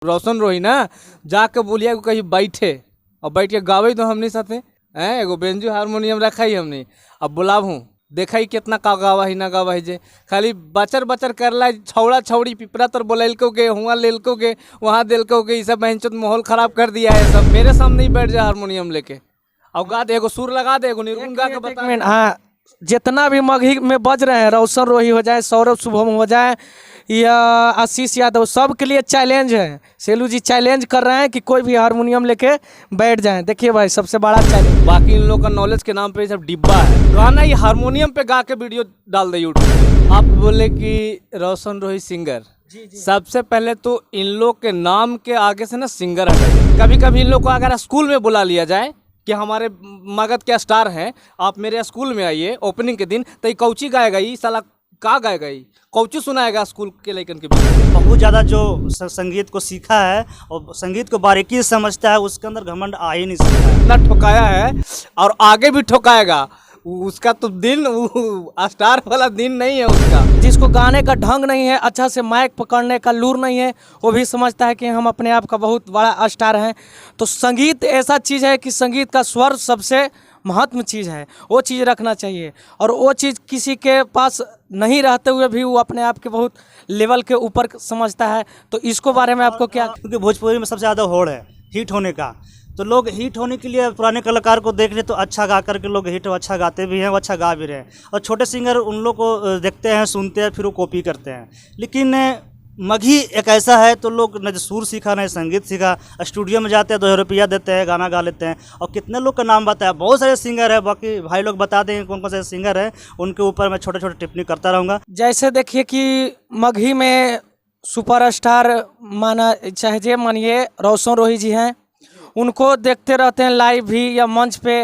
रोशन रोही ना जाके बोलिया को कहीं बैठे और बैठ के गावे तो हमने साथे हैं एगो बेंजो हारमोनियम रखा ही हमने अब बुलाव हूँ देखा ही कितना का गावा ही ना गावा ही जे खाली बचर बचर करला छौड़ा छौड़ी पिपरा तर बोलैलको के हुआ लेलको के वहाँ दिलको के ये सब बहनचोद माहौल खराब कर दिया है सब मेरे सामने ही बैठ जाए हारमोनियम लेके और गा दे एगो सुर लगा दे एगो निर्गुण गा के बता। हाँ, जितना भी मगही में बज रहे हैं, रोशन रोही हो जाए, सौरभ शुभम हो जाए या आशीष यादव, सब के लिए चैलेंज है। सेलू जी चैलेंज कर रहे हैं कि कोई भी हारमोनियम लेके बैठ जाएं। देखिए भाई, सबसे बड़ा चैलेंज। बाकी इन लोग का नॉलेज के नाम पे सब डिब्बा है, गाना ये हारमोनियम पे गा के वीडियो डाल दे यूट्यूब। आप बोले कि रोशन रोही सिंगर, सबसे पहले तो इन लोग के नाम के आगे से ना सिंगर हटे। कभी कभी इन लोग को अगर स्कूल में बुला लिया जाए कि हमारे मगध के स्टार हैं, आप मेरे स्कूल में आइए ओपनिंग के दिन, तो ये कौची गाएगा, ये साला का गाएगा, ये कौची सुनाएगा स्कूल के लेकिन के बीच। बहुत ज़्यादा जो संगीत को सीखा है और संगीत को बारीकी से समझता है, उसके अंदर घमंड आ ही नहीं सकता है। इतना ठोकाया है और आगे भी ठोकाएगा, उसका तो दिन स्टार वाला दिन नहीं है उसका। जिसको गाने का ढंग नहीं है, अच्छा से माइक पकड़ने का लूर नहीं है, वो भी समझता है कि हम अपने आप का बहुत बड़ा स्टार हैं। तो संगीत ऐसा चीज़ है कि संगीत का स्वर सबसे महत्व चीज़ है, वो चीज़ रखना चाहिए। और वो चीज़ किसी के पास नहीं रहते हुए भी वो अपने आप के बहुत लेवल के ऊपर समझता है। तो इसको बारे में आपको क्या? क्योंकि भोजपुरी में सबसे ज़्यादा होड़ है हिट होने का, तो लोग हिट होने के लिए पुराने कलाकार को देख ले तो अच्छा गा करके लोग हिट अच्छा गाते भी हैं, वो अच्छा गा भी रहे हैं। और छोटे सिंगर उन लोग को देखते हैं, सुनते हैं, फिर वो कॉपी करते हैं। लेकिन मगही एक ऐसा है, तो लोग न सुर सीखा न संगीत सीखा, स्टूडियो में जाते हैं, 2,000 रुपया देते हैं, गाना गा लेते हैं। और कितने लोग का नाम बताया, बहुत सारे सिंगर है, बाकी भाई लोग बता देंगे कौन कौन से सिंगर है, उनके ऊपर मैं छोटे छोटे टिप्पणी करता रहूँगा। जैसे देखिए कि मगही में सुपरस्टार माना चाहे मानिए रोशन रोही जी हैं, उनको देखते रहते हैं लाइव भी या मंच पे।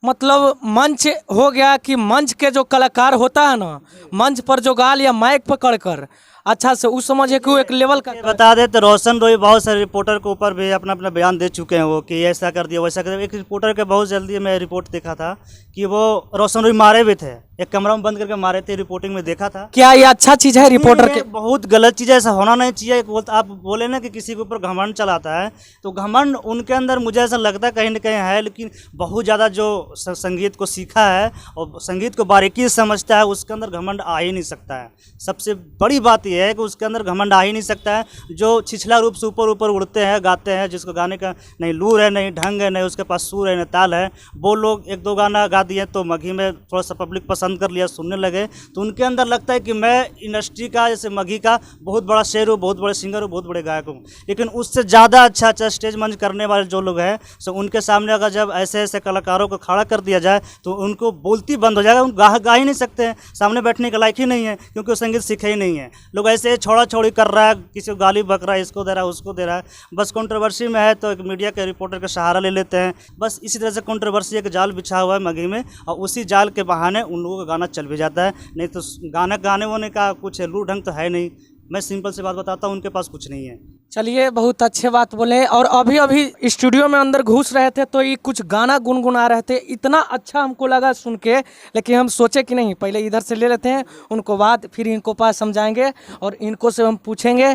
मतलब मंच हो गया कि मंच के जो कलाकार होता है ना, मंच पर जो गाल या माइक पकड़ कर अच्छा से उस समझे कि वो एक लेवल का। बता दे तो रोशन रोही बहुत सारे रिपोर्टर के ऊपर भी अपना अपना बयान दे चुके हैं, वो कि ऐसा कर दिया वैसा कर दिया। एक रिपोर्टर के बहुत जल्दी मैं रिपोर्ट देखा था कि वो रोशन रोही मारे भी थे, एक कमरा में बंद करके मारे थे, रिपोर्टिंग में देखा था। क्या ये अच्छा चीज़ है रिपोर्टर के? बहुत गलत चीज़ है, ऐसा होना नहीं चाहिए। आप बोले ना कि किसी के ऊपर घमंड चलाता है, तो घमंड उनके अंदर मुझे ऐसा लगता है कहीं ना कहीं है, लेकिन बहुत ज़्यादा जो संगीत को सीखा है और संगीत को बारीकी से समझता है, उसके अंदर घमंड आ ही नहीं सकता है। सबसे बड़ी बात यह है कि उसके अंदर घमंड आ ही नहीं सकता है। जो छिछला रूप से ऊपर ऊपर उड़ते हैं, गाते हैं, जिसको गाने का नहीं लूर है, नहीं ढंग है, नहीं उसके पास सुर है, नहीं ताल है, वो लोग एक दो गाना गा दिए तो मगही में थोड़ा सा पब्लिक पसंद कर लिया, सुनने लगे, तो उनके अंदर लगता है कि मैं इंडस्ट्री का, जैसे मगही का बहुत बड़ा शेर हूँ, बहुत बड़े सिंगर हूँ, बहुत बड़े गायक हूँ। लेकिन उससे ज़्यादा अच्छा स्टेज मंच करने वाले जो लोग हैं, सो उनके सामने अगर जब ऐसे ऐसे कलाकारों को खड़ा कर दिया जाए तो उनको बोलती बंद हो जाएगा, उन गा ही नहीं सकते हैं, सामने बैठने के लायक ही नहीं है, क्योंकि वो संगीत सीखे ही नहीं है। लोग ऐसे छोड़ा छोड़ी कर रहा है, किसी को गाली बक रहा है, इसको दे रहा है, उसको दे रहा है, बस कंट्रोवर्सी में है तो एक मीडिया के रिपोर्टर का सहारा ले लेते हैं। बस इसी तरह से कंट्रोवर्सी एक जाल बिछा हुआ है मगही में, और उसी जाल के बहाने उन लोगों का गाना चल भी जाता है। नहीं तो गाना गाने वाने का कुछ लूर ढंग तो है नहीं। मैं सिंपल सी बात बताता हूँ, उनके पास कुछ नहीं है। चलिए, बहुत अच्छे बात बोले। और अभी अभी स्टूडियो में अंदर घुस रहे थे तो ये कुछ गाना गुनगुना रहे थे, इतना अच्छा हमको लगा सुन के। लेकिन हम सोचे कि नहीं, पहले इधर से ले लेते हैं उनको, बाद फिर इनको पास समझाएंगे और इनको से हम पूछेंगे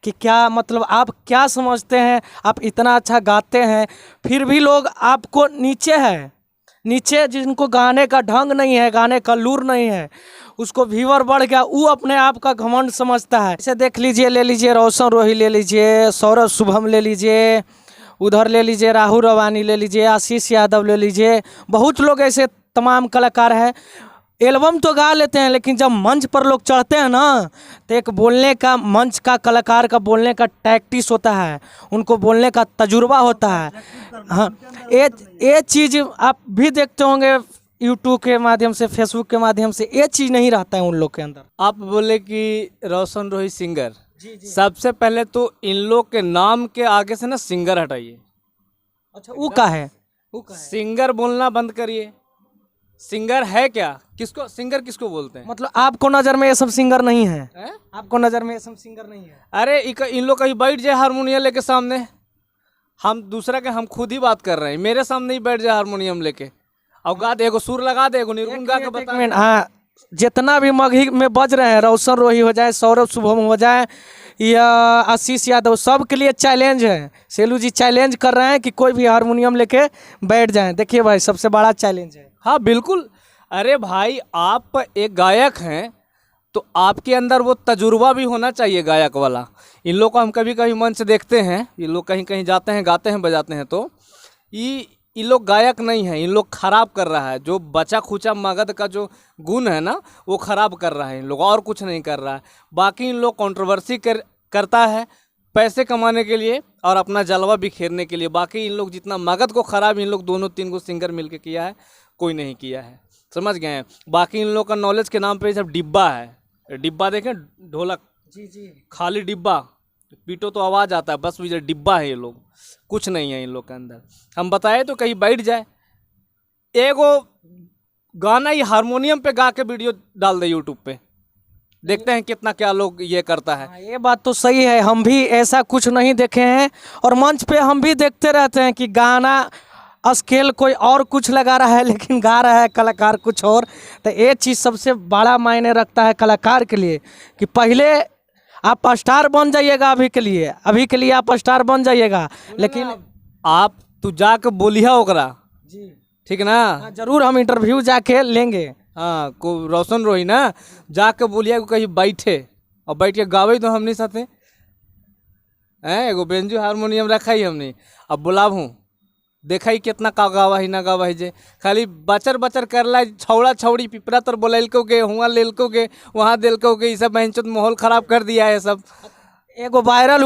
कि क्या मतलब आप क्या समझते हैं, आप इतना अच्छा गाते हैं फिर भी लोग आपको नीचे जिनको गाने का ढंग नहीं है, गाने का लूर नहीं है, उसको व्यूअर बढ़ गया, वो अपने आप का घमंड समझता है। इसे देख लीजिए, ले लीजिए रोशन रोही, ले लीजिए सौरभ शुभम, ले लीजिए उधर, ले लीजिए राहुल रवानी, ले लीजिए आशीष यादव, ले लीजिए बहुत लोग ऐसे तमाम कलाकार हैं। एल्बम तो गा लेते हैं, लेकिन जब मंच पर लोग चढ़ते हैं ना, तो एक बोलने का, मंच का कलाकार का बोलने का टैक्टिस होता है, उनको बोलने का तजुर्बा होता है। हाँ, ये चीज़ आप भी देखते होंगे यूट्यूब के माध्यम से, फेसबुक के माध्यम से, ये चीज़ नहीं रहता है उन लोग के अंदर। आप बोले कि रोशन रोही सिंगर, सबसे पहले तो इन लोग के नाम के आगे से ना सिंगर हटाइए। अच्छा, वो का है? सिंगर बोलना बंद करिए। सिंगर है क्या, किसको सिंगर किसको बोलते हैं? मतलब आपको नज़र में ये सब सिंगर नहीं है? आपको नज़र में ये सब सिंगर नहीं है? अरे इन लोग कहीं बैठ जाए हारमोनियम लेके सामने, हम दूसरा के, हम खुद ही बात कर रहे हैं, मेरे सामने ही बैठ जाए हारमोनियम लेके और गा दे एगो सुर लगा दे एगो निर्गुण गा के बता। हाँ, जितना भी मगही में बज रहे हैं, रोशन रोही हो जाए, सौरभ शुभम हो जाए या आशीष यादव, सब के लिए चैलेंज है। सेलू जी चैलेंज कर रहे हैं कि कोई भी हारमोनियम लेके बैठ जाएं। देखिए भाई, सबसे बड़ा चैलेंज है। हाँ बिल्कुल। अरे भाई, आप एक गायक हैं तो आपके अंदर वो तजुर्बा भी होना चाहिए गायक वाला। इन लोग को हम कभी कभी मंच देखते हैं, ये लोग कहीं कहीं जाते हैं, गाते हैं, बजाते हैं, तो इन लोग गायक नहीं हैं, इन लोग खराब कर रहा है। जो बचा खुचा मगध का जो गुण है ना, वो खराब कर रहा है इन लोग, और कुछ नहीं कर रहा है। बाकी इन लोग कंट्रोवर्सी करता है पैसे कमाने के लिए और अपना जलवा बिखेरने के लिए। बाकी इन लोग जितना मगध को खराब इन लोग दोनों तीन को सिंगर मिलके किया है, कोई नहीं किया है। समझ गए हैं? बाकी इन लोग का नॉलेज के नाम पे सब डिब्बा है। डिब्बा देखें, ढोलक, जी खाली डिब्बा, पीटो तो आवाज़ आता है, बस ये डिब्बा है। ये लोग कुछ नहीं है इन लोग के अंदर। हम बताए तो कहीं बैठ जाए, एगो गाना ही हारमोनियम पे गा के वीडियो डाल दे यूट्यूब पे, देखते हैं कितना क्या लोग ये करता है। हाँ, ये बात तो सही है। हम भी ऐसा कुछ नहीं देखे हैं और मंच पे हम भी देखते रहते हैं कि गाना स्केल कोई और कुछ लगा रहा है लेकिन गा रहा है कलाकार कुछ और। तो ये चीज़ सबसे बड़ा मायने रखता है कलाकार के लिए कि पहले आप स्टार बन जाइएगा, अभी के लिए आप स्टार बन जाइएगा, लेकिन आप तू जाके बोलिया ओकरा, जी ठीक ना? हाँ, जरूर हम इंटरव्यू जाके लेंगे। हाँ, को रोशन रोही ना जाके बोलिया को कहीं बैठे और बैठ के गावे तो हमने साथे हैं, एगो बेंजू हारमोनियम रखा ही हमने, अब बुलाब हूँ, देखा ही कितना का गावा ही ना गावा ही जे, खाली बचर बचर करला, छौड़ा छौड़ी पिपरा तर बोलैलको के, हुआ लेलको के, वहाँ दिलको के, ये सब बहनचोद माहौल खराब कर दिया है सब। एगो वायरल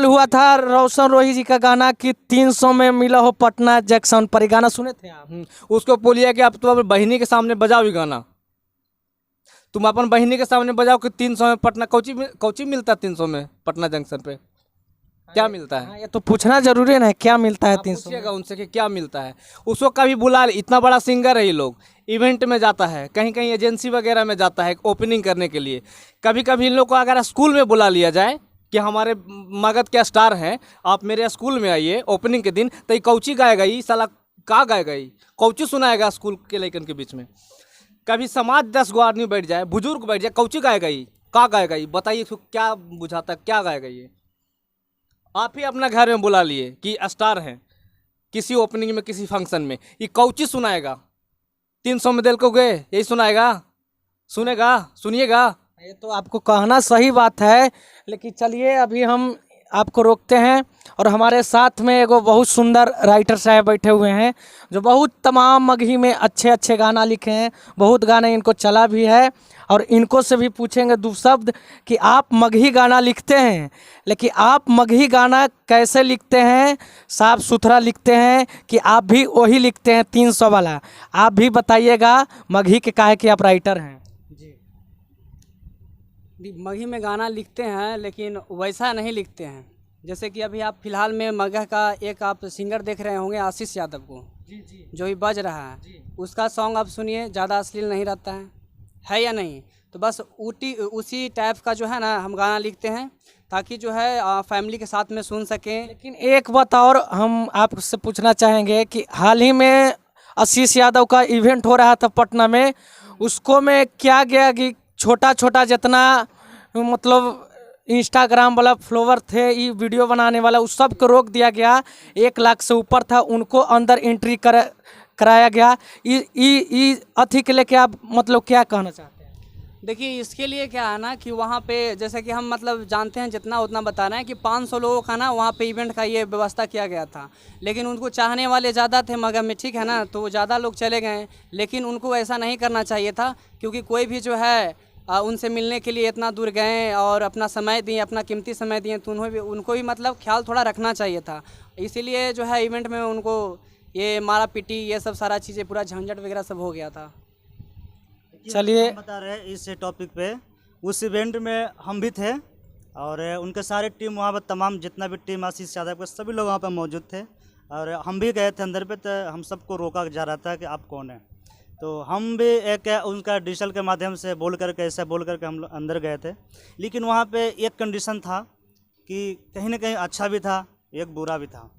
हुआ था रोशन रोही जी का गाना कि 300 में मिला हो पटना जंक्शन पर। गाना सुने थे आप? उसको बोलिए कि आप तो अपनी बहिनी के सामने बजाओ ये गाना, तुम अपन बहिनी के सामने बजाओ कि 300 में पटना, कौची मिलता है 300 में पटना जंक्शन पे, क्या मिलता है? हाँ, ये तो पूछना जरूरी है ना, क्या मिलता है 300 में? पूछिएगा उनसे कि क्या मिलता है। उसको कभी बुला, इतना बड़ा सिंगर है ये लोग, इवेंट में जाता है, कहीं कहीं एजेंसी वगैरह में जाता है ओपनिंग करने के लिए। कभी कभी इन लोग को अगर स्कूल में बुला लिया जाए कि हमारे मगध के स्टार हैं, आप मेरे स्कूल में आइए ओपनिंग के दिन, तो ये कौची गाएगा, ये साला का गाएगा, ये कौची सुनाएगा स्कूल के लड़कन के बीच में? कभी समाज 10 गो आदमी बैठ जाए, बुजुर्ग बैठ जाए, कौची गाएगा ये, का गाएगा ये? बताइए इसको क्या बुझाता है, क्या गाएगा ये? आप ही अपना घर में बुला लिए कि स्टार हैं, किसी ओपनिंग में, किसी फंक्शन में, ये कौची सुनाएगा? 300 में दिल को गए, यही सुनाएगा? सुनेगा? सुनिएगा? ये तो आपको कहना सही बात है, लेकिन चलिए अभी हम आपको रोकते हैं। और हमारे साथ में एगो बहुत सुंदर राइटर साहब बैठे हुए हैं जो बहुत तमाम मगही में अच्छे अच्छे गाना लिखे हैं, बहुत गाने इनको चला भी है। और इनको से भी पूछेंगे 2 शब्द कि आप मगही गाना लिखते हैं, लेकिन आप मगही गाना कैसे लिखते हैं? साफ सुथरा लिखते हैं कि आप भी वही लिखते हैं 300 वाला? आप भी बताइएगा मगही के काहे कि आप राइटर हैं। मगही में गाना लिखते हैं लेकिन वैसा नहीं लिखते हैं। जैसे कि अभी आप फिलहाल में मगह का एक आप सिंगर देख रहे होंगे आशीष यादव को, जी जो ही बज रहा है, उसका सॉन्ग आप सुनिए, ज़्यादा अश्लील नहीं रहता है या नहीं? तो बस उसी टाइप का जो है ना हम गाना लिखते हैं ताकि जो है फैमिली के साथ में सुन सकें। लेकिन एक बात और हम आपसे पूछना चाहेंगे कि हाल ही में आशीष यादव का इवेंट हो रहा था पटना में, उसको में क्या गया कि छोटा छोटा जितना मतलब इंस्टाग्राम वाला फ्लोवर थे, ये वीडियो बनाने वाला, उस सब को रोक दिया गया। 1 लाख से ऊपर था, उनको अंदर एंट्री कराया गया। अथी के लेके आप मतलब क्या कहना चाहते हैं? देखिए इसके लिए क्या है ना कि वहाँ पे जैसे कि हम मतलब जानते हैं जितना उतना बता रहे हैं कि 500 लोगों का ना वहाँ पे इवेंट का ये व्यवस्था किया गया था, लेकिन उनको चाहने वाले ज़्यादा थे मगर में, ठीक है ना, तो ज़्यादा लोग चले गए। लेकिन उनको ऐसा नहीं करना चाहिए था, क्योंकि कोई भी जो है उनसे मिलने के लिए इतना दूर गए और अपना समय दिए, अपना कीमती समय दिए, तो उनको भी मतलब ख्याल थोड़ा रखना चाहिए था। इसीलिए जो है इवेंट में उनको ये मारा पीटी ये सब सारा चीज़ें पूरा झंझट वगैरह सब हो गया था। चलिए हम बता रहे हैं इस टॉपिक पे, उस इवेंट में हम भी थे और उनके सारे टीम वहाँ पर, तमाम जितना भी टीम आशीष यादव के सभी लोग वहाँ पर मौजूद थे और हम भी गए थे अंदर पे। तो हम सबको रोका जा रहा था कि आप कौन हैं, तो हम भी एक उनका डिजिटल के माध्यम से बोल करके, ऐसा बोल करके हम अंदर गए थे। लेकिन वहाँ पे एक कंडीशन था कि कहीं ना कहीं अच्छा भी था, एक बुरा भी था।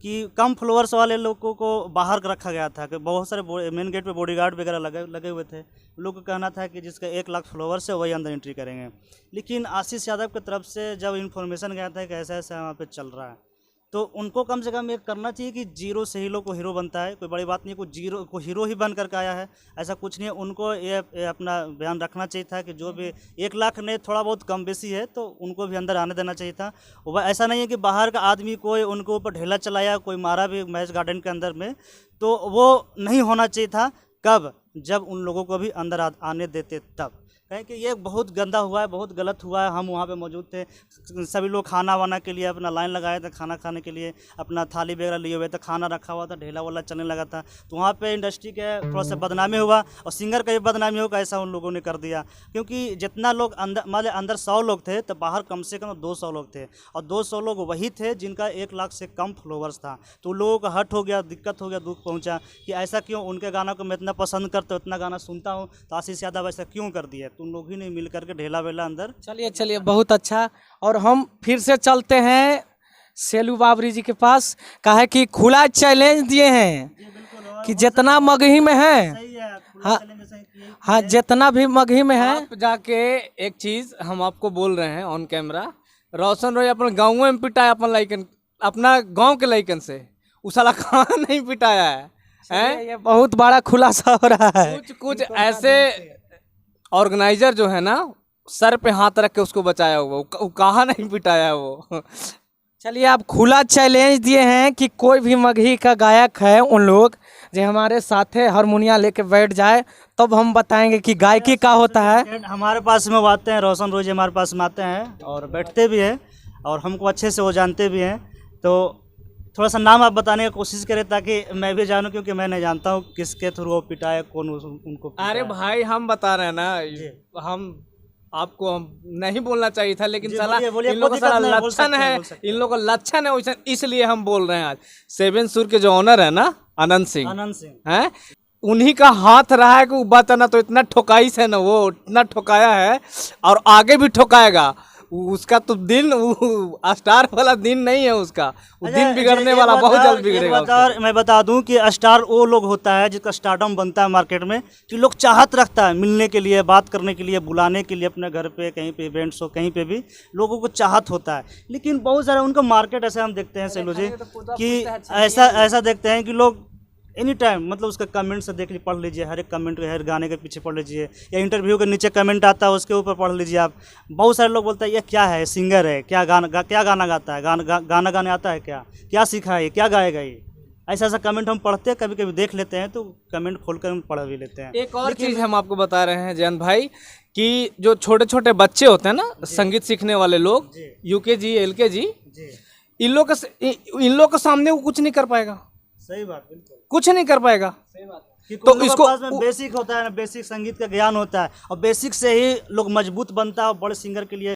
कि कम फॉलोअर्स वाले लोगों को बाहर रखा गया था, कि बहुत सारे मेन गेट पे बॉडीगार्ड वगैरह लगे हुए थे। लोग का कहना था कि जिसका 1 लाख फॉलोअर्स है वही अंदर एंट्री करेंगे। लेकिन आशीष यादव की तरफ से जब इन्फॉर्मेशन गया था कि ऐसा ऐसा वहाँ पे चल रहा है, तो उनको कम से कम ये करना चाहिए कि जीरो से ही लोग को हीरो बनता है, कोई बड़ी बात नहीं, कोई जीरो को हीरो ही बन करके आया है, ऐसा कुछ नहीं है। उनको ये अपना बयान रखना चाहिए था कि जो भी 1 लाख ने थोड़ा बहुत कम बेसी है तो उनको भी अंदर आने देना चाहिए था। वो ऐसा नहीं है कि बाहर का आदमी कोई उनके ऊपर ढेला चलाया, कोई मारा भी मैच गार्डन के अंदर में, तो वो नहीं होना चाहिए था। कब? जब उन लोगों को भी अंदर आने देते तब। कहें कि ये बहुत गंदा हुआ है, बहुत गलत हुआ है। हम वहाँ पे मौजूद थे, सभी लोग खाना वाना के लिए अपना लाइन लगाए थे, खाना खाने के लिए अपना थाली वगैरह लिए हुए थे, खाना रखा हुआ था, ढेला वाला चलने लगा था। तो वहाँ पे इंडस्ट्री के थोड़ा सा बदनामी हुआ और सिंगर का भी बदनामी होगा, ऐसा उन लोगों ने कर दिया। क्योंकि जितना लोग अंदर मतलब अंदर 100 लोग थे तो बाहर कम से कम 200 लोग थे, और 200 लोग वही थे जिनका 1 लाख से कम फॉलोवर्स था। तो लोगों का हट हो गया, दिक्कत हो गया, दुख पहुँचा कि ऐसा क्यों, उनके गाना को मैं इतना पसंद करता हूँ, इतना गाना सुनता हूँ, तो आशीष यादव ऐसा क्यों कर दिया। तो उन लोग ही ने मिल करके ढेला वेला अंदर। चलिए बहुत अच्छा। और हम फिर से चलते हैं सेलू बाबरी जी के पास। कहा है कि खुला चैलेंज दिए हैं कि जितना मगही में है, हाँ हाँ, जितना भी मगही में है। आप जाके एक चीज हम आपको बोल रहे हैं ऑन कैमरा, रोशन रॉय अपने गाँव में पिटाया, अपन लाइकन अपना गांव के लाइकन से, उस साला कहाँ नहीं पिटाया है? ये बहुत बड़ा खुलासा हो रहा है। कुछ ऐसे ऑर्गेनाइजर जो है ना, सर पे हाथ रख के उसको बचाया हुआ, वो कहाँ नहीं पिटाया वो। चलिए, आप खुला चैलेंज दिए हैं कि कोई भी मगही का गायक है, उन लोग जो हमारे साथ है हारमोनिया लेके बैठ जाए, तब हम बताएंगे कि गायकी का होता है। हमारे पास में वो आते हैं, रोशन रोज हमारे पास में आते हैं और बैठते भी हैं, और हमको अच्छे से वो जानते भी हैं। तो थोड़ा सा नाम आप बताने की कोशिश करें ताकि मैं भी जानूं, क्योंकि मैं नहीं जानता हूं किसके थ्रू वो पिटाया, कौन उनको पिटाया। अरे भाई, हम बता रहे हैं ना, हम आपको हम नहीं बोलना चाहिए था, लेकिन साला बोलिए, इन लोगों का सारा लक्षण है, इन लोगों का लक्षण है वैसे, इसलिए हम बोल रहे हैं। आज 7 सुर के जो ऑनर है ना, आनंद सिंह हैं, उन्हीं का हाथ रहा है कि वो बात है ना, तो इतना ठोकाई से ना, वो इतना ठोकाया है और आगे भी ठोकाएगा। उसका तो दिन स्टार वाला दिन नहीं है, उसका वो दिन बिगड़ने वाला, बहुत जल्द बिगड़ेगा। मैं बता दूं कि स्टार वो लोग होता है जिसका स्टारडम बनता है मार्केट में, कि लोग चाहत रखता है मिलने के लिए, बात करने के लिए, बुलाने के लिए, अपने घर पे कहीं पे इवेंट्स हो, कहीं पे भी लोगों को चाहत होता है। लेकिन बहुत सारा उनका मार्केट ऐसा हम देखते हैं सेलू जी, कि ऐसा देखते हैं कि लोग एनी टाइम, मतलब उसका कमेंट से देख लीजिए, पढ़ लीजिए, हर एक कमेंट, हर गाने के पीछे पढ़ लीजिए, या इंटरव्यू के नीचे कमेंट आता है उसके ऊपर पढ़ लीजिए आप। बहुत सारे लोग बोलते हैं ये क्या है, सिंगर है क्या, क्या गाना गाता है, गाना गाने आता है क्या सीखा है, क्या गाएगा ये, ऐसा कमेंट हम पढ़ते हैं, कभी कभी देख लेते हैं, तो कमेंट खोलकर हम पढ़ भी लेते हैं। एक और चीज़ हम आपको बता रहे हैं जयंत भाई, कि जो छोटे छोटे बच्चे होते हैं ना, संगीत सीखने वाले लोग, UKG LKG, इन लोग के सामने वो कुछ नहीं कर पाएगा। सही बात, बिल्कुल कुछ नहीं कर पाएगा। तो इसको पास में बेसिक होता है ना, बेसिक संगीत का ज्ञान होता है, और बेसिक से ही लोग मजबूत बनता है और बड़े सिंगर के लिए